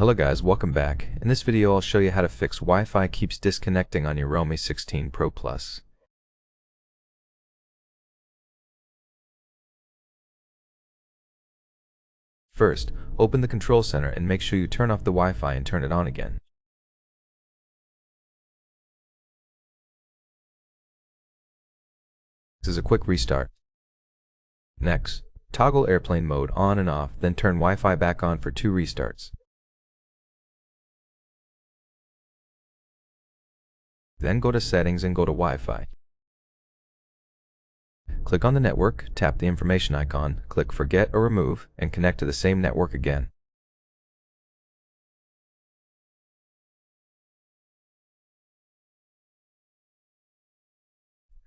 Hello guys, welcome back. In this video I'll show you how to fix Wi-Fi keeps disconnecting on your REALME 16 Pro Plus. First, open the control center and make sure you turn off the Wi-Fi and turn it on again. This is a quick restart. Next, toggle airplane mode on and off, then turn Wi-Fi back on for 2 restarts. Then go to Settings and go to Wi-Fi. Click on the network, tap the information icon, click Forget or Remove, and connect to the same network again.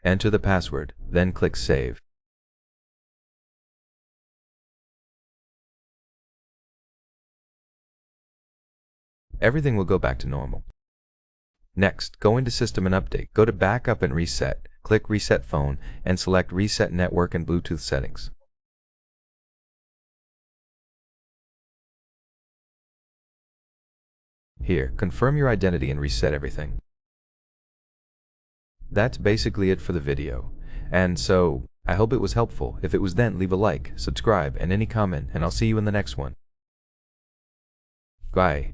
Enter the password, then click Save. Everything will go back to normal. Next, go into System and Update, go to Backup and Reset, click Reset Phone, and select Reset Network and Bluetooth Settings. Here, confirm your identity and reset everything. That's basically it for the video. And so, I hope it was helpful. If it was, then leave a like, subscribe, and any comment, and I'll see you in the next one. Bye.